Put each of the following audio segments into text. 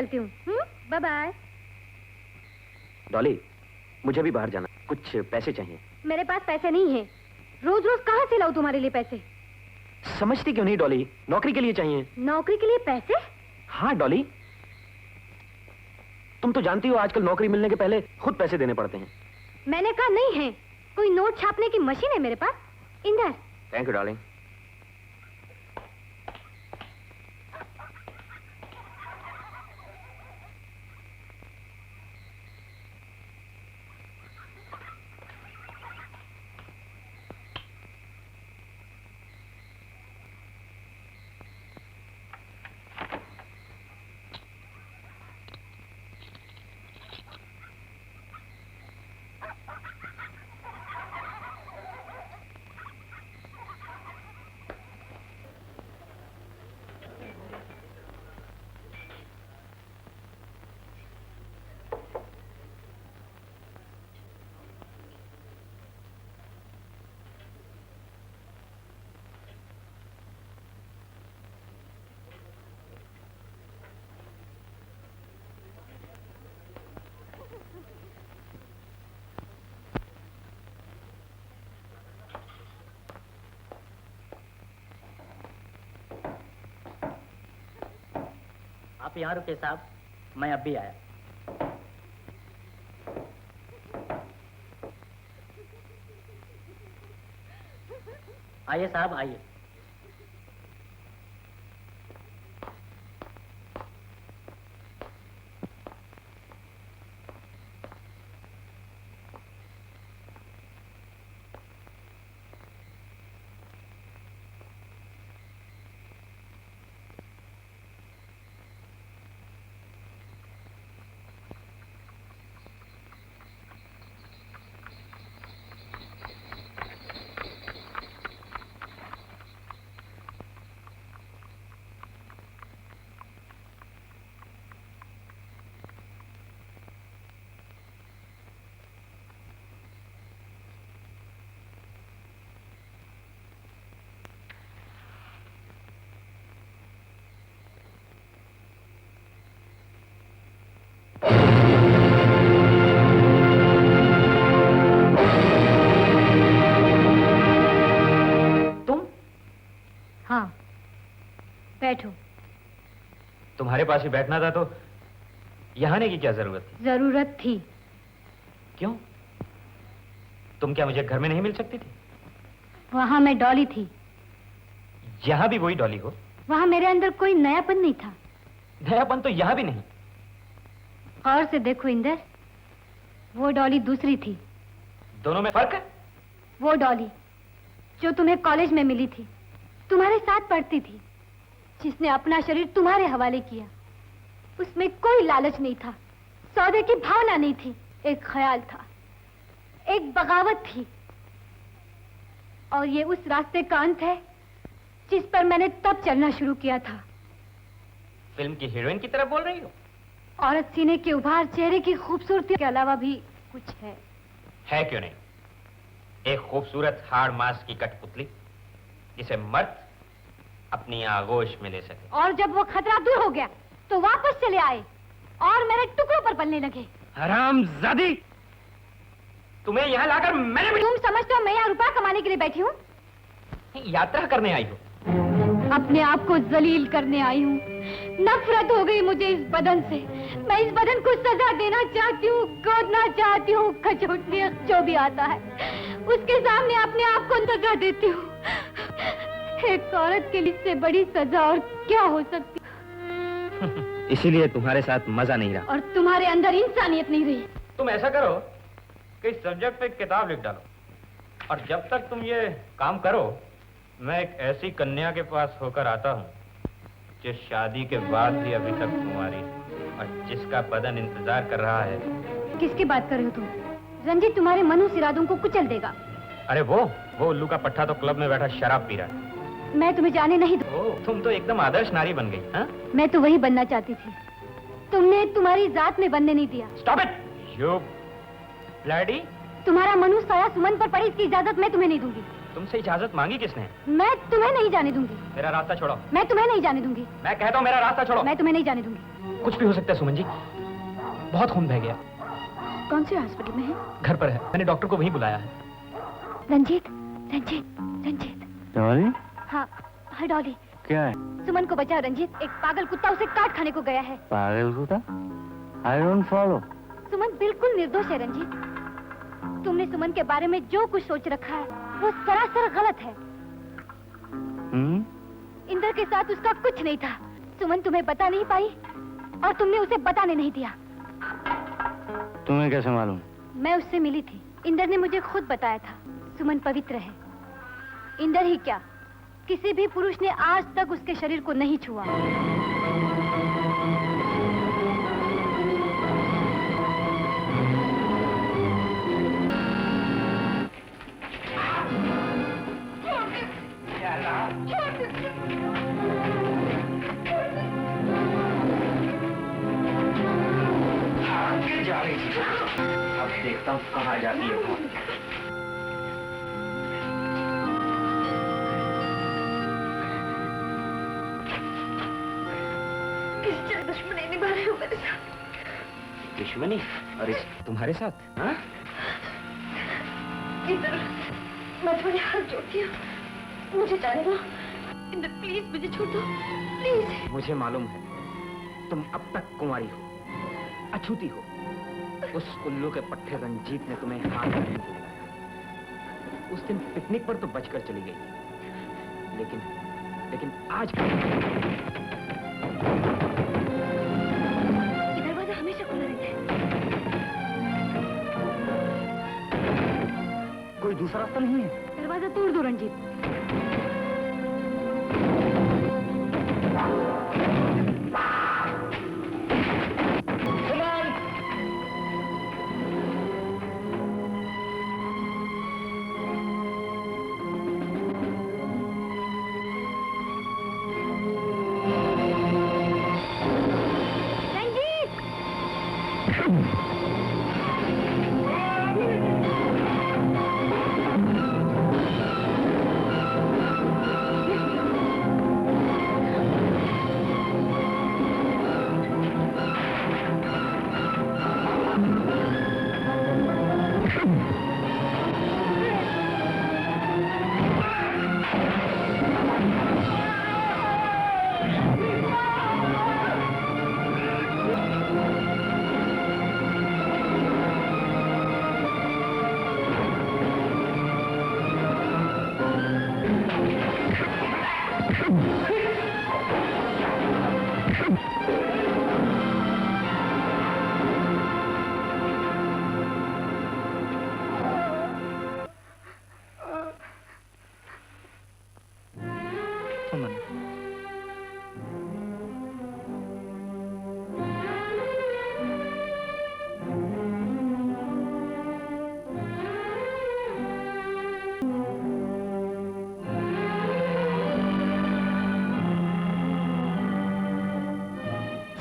चलती हूँ। Bye bye. Dolly, मुझे भी बाहर जाना, कुछ पैसे चाहिए। मेरे पास पैसे नहीं है। रोज रोज कहाँ से लाऊं तुम्हारे लिए पैसे? समझती क्यों नहीं डॉली? नौकरी के लिए चाहिए। नौकरी के लिए पैसे? हाँ डॉली, तुम तो जानती हो आजकल नौकरी मिलने के पहले खुद पैसे देने पड़ते हैं। मैंने कहा नहीं है। कोई नोट छापने की मशीन है मेरे पास? इंदर। Thank you darling. आप यहाँ रुके साहब, मैं अभी आया। आइए साहब आइए। बैठो। तुम्हारे पास ही बैठना था तो यहाँ आने की क्या जरूरत थी? जरूरत थी। क्यों? तुम क्या मुझे घर में नहीं मिल सकती थी? वहां मैं डॉली थी। यहाँ भी वही डॉली हो? वहां मेरे अंदर कोई नयापन नहीं था। नयापन तो यहाँ भी नहीं। गौर से देखो इंदर, वो डॉली दूसरी थी। दोनों में फर्क है? वो डॉली जो तुम्हें कॉलेज में मिली थी, तुम्हारे साथ पढ़ती थी, जिसने अपना शरीर तुम्हारे हवाले किया, उसमें कोई लालच नहीं था, सौदे की भावना नहीं थी, एक ख्याल था, एक बगावत थी। और ये उस रास्ते का अंत है जिस पर मैंने तब चलना शुरू किया था। फिल्म की हीरोइन की तरह बोल रही हो? औरत सीने के उभार, चेहरे की खूबसूरती के अलावा भी कुछ है। है क्यों नहीं? एक खूबसूरत हाड़ मांस की कठपुतली जिसे मर्द अपनी आगोश में ले सके। और जब वो खतरा दूर हो गया तो वापस चले आए और मेरे टुकड़ों पर पलने लगे। हरामजादी! तुम्हें यहाँ लाकर मैंने भी... तुम समझते हो मैं यहाँ रुपया कमाने के लिए बैठी हूँ? यात्रा करने आई हो? अपने आप को जलील करने आई हूँ। नफरत हो गई मुझे इस बदन से। मैं इस बदन को सजा देना चाहती हूँ, गोदना चाहती हूँ, खचोटने जो भी आता है उसके सामने अपने आप को सजा देती हूँ। एक औरत के लिए इससे बड़ी सजा और क्या हो सकती? इसीलिए तुम्हारे साथ मजा नहीं रहा। और तुम्हारे अंदर इंसानियत नहीं रही। तुम ऐसा करो कि इस सब्जेक्ट पे किताब लिख डालो, और जब तक तुम ये काम करो मैं एक ऐसी कन्या के पास होकर आता हूँ जो शादी के बाद भी अभी तक कुंवारी और जिसका बदन इंतजार कर रहा है। किसकी बात कर रहे हो तुम? रंजीत तुम्हारे मनहूस इरादों को कुचल देगा। अरे वो उल्लू का पट्टा तो क्लब में बैठा शराब पी रहा है। मैं तुम्हें जाने नहीं दूँ। तुम तो एकदम आदर्श नारी बन गई। हाँ? मैं तो वही बनना चाहती थी, तुमने तुम्हारी जात में बनने नहीं दिया। Stop it you bloody! तुम्हारा मनुष्य साया सुमन पर पड़ी, इसकी इजाजत मैं तुम्हें नहीं दूंगी। तुमसे इजाजत मांगी किसने? मैं तुम्हें नहीं जाने दूंगी। मेरा रास्ता छोड़ो। मैं तुम्हें नहीं जाने दूंगी। मैं कहता हूँ मेरा रास्ता छोड़ो। मैं तुम्हें नहीं जाने दूंगी। कुछ भी हो सकता है सुमन जी, बहुत खून बह गया। कौन से हॉस्पिटल में है? घर पर है, मैंने डॉक्टर को वहीं बुलाया है। रंजीत, रंजीत, रंजीत। डॉली? हाँ, हाँ डॉली। क्या है? सुमन को बचाओ रंजीत, एक पागल कुत्ता उसे काट खाने को गया है। पागल कुत्ता? I don't follow। सुमन बिल्कुल निर्दोष है रंजीत। तुमने सुमन के बारे में जो कुछ सोच रखा है वो सरासर गलत है। इंदर के साथ उसका कुछ नहीं था। सुमन तुम्हें बता नहीं पाई और तुमने उसे बताने नहीं दिया। तुम्हें कैसे मालूम? मैं उससे मिली थी, इंदर ने मुझे खुद बताया था। सुमन पवित्र है। इंदर ही क्या, किसी भी पुरुष ने आज तक उसके शरीर को नहीं छुआ। अब देखता हूँ कहाँ जाती है वो। दुश्मनी निभा रहे हो मेरे साथ। दुश्मनी? अरे तुम्हारे साथ? हाँ? इंदर, मैं तुम्हारे हाथ जोड़ती हूँ, मुझे जाने दो। इंदर प्लीज मुझे छोड़ दो, प्लीज। मुझे मालूम है तुम अब तक कुंवारी हो, अछूती हो। उस उल्लू के पट्टे रंजीत ने तुम्हें हाथ नहीं लगाया। उस दिन पिकनिक पर तो बचकर चली गई, लेकिन आज ये दरवाजा हमेशा खुला रहता है। कोई दूसरा रास्ता नहीं है? दरवाजा तोड़ दो रंजीत।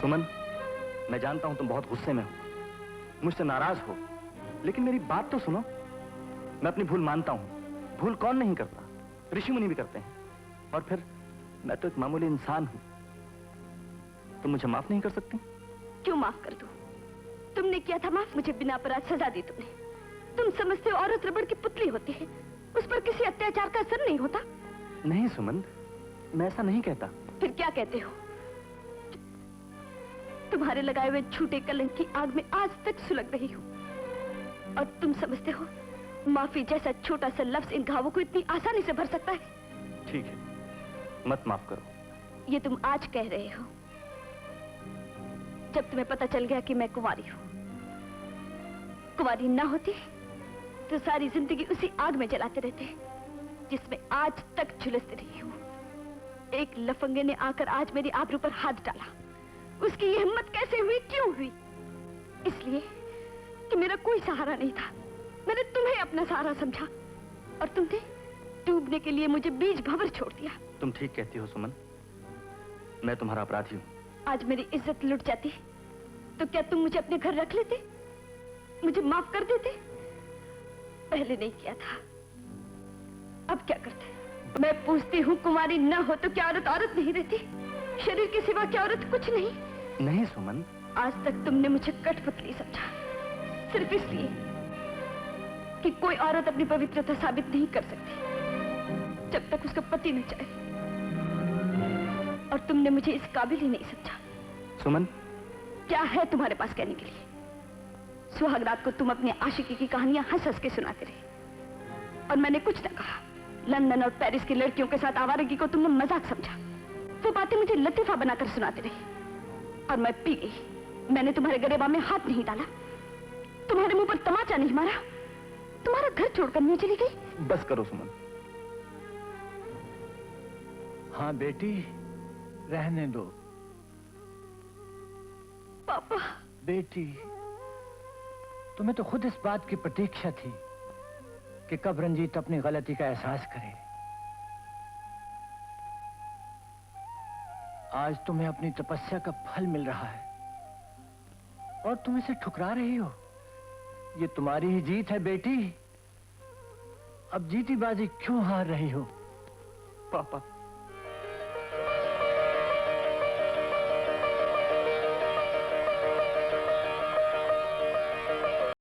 सुमन, मैं जानता हूं तुम बहुत गुस्से में हो, मुझसे नाराज हो, लेकिन मेरी बात तो सुनो। मैं अपनी भूल मानता हूं। भूल कौन नहीं करता? ऋषि मुनि भी करते हैं। और फिर मैं तो एक मामूली इंसान हूं। तुम मुझे माफ नहीं कर सकती? क्यों माफ कर दूं? तुमने किया था माफ, मुझे बिना अपराध सजा दी तुमने। तुम समझते हो औरत रबड़ की पुतली होती है, उस पर किसी अत्याचार का असर नहीं होता। नहीं सुमन, मैं ऐसा नहीं कहता। फिर क्या कहते हो? तुम्हारे लगाए हुए झूठे कलंक की आग में आज तक सुलग रही हूँ। और तुम समझते हो माफी जैसा छोटा सा लफ्ज इन घावों को इतनी आसानी से भर सकता है? ठीक है, मत माफ करो। ये तुम आज कह रहे हो, जब तुम्हें पता चल गया कि मैं कुंवारी हूँ। कुंवारी ना होती तो सारी जिंदगी उसी आग में जलाते रहते जिसमें आज तक झुलसती रही हूँ। एक लफंगे ने आकर आज मेरी आबरू पर हाथ डाला। उसकी ये हिम्मत कैसे हुई, क्यों हुई? इसलिए कि मेरा कोई सहारा नहीं था। मैंने तुम्हें अपना सहारा समझा और तुमने डूबने के लिए मुझे बीच भंवर छोड़ दिया। तुम ठीक कहती हो सुमन, मैं तुम्हारा अपराधी हूँ। आज मेरी इज्जत लुट जाती तो क्या तुम मुझे अपने घर रख लेते, मुझे माफ कर देते? पहले नहीं किया था, अब क्या करते? मैं पूछती हूँ, कुंवारी न हो तो क्या औरत औरत नहीं रहती? शरीर के सिवा क्या औरत कुछ नहीं? नहीं सुमन, आज तक तुमने मुझे कठपुतली समझा, सिर्फ इसलिए कि कोई औरत अपनी पवित्रता साबित नहीं कर सकती जब तक उसका पति न चाहे। और तुमने मुझे इस काबिल ही नहीं समझा। सुमन, क्या है तुम्हारे पास कहने के लिए? सुहाग रात को तुम अपनी आशिकी की कहानियां हंस हंस के सुनाते रहे और मैंने कुछ न कहा। लंदन और पेरिस की लड़कियों के साथ आवारगी को तुमने मजाक समझा। वो बातें मुझे लतीफा बनाकर सुनाते रहे और मैं पी गई। मैंने तुम्हारे गरेबा में हाथ नहीं डाला, तुम्हारे मुंह पर तमाचा नहीं मारा, तुम्हारा घर छोड़कर नहीं चली गई। बस करो सुमन। हाँ बेटी, रहने दो। पापा। बेटी, तुम्हें तो खुद इस बात की प्रतीक्षा थी कि कब रंजीत अपनी गलती का एहसास करे। आज तुम्हें अपनी तपस्या का फल मिल रहा है और तुम इसे ठुकरा रही हो। ये तुम्हारी ही जीत है बेटी। अब जीती बाजी क्यों हार रही हो? पापा,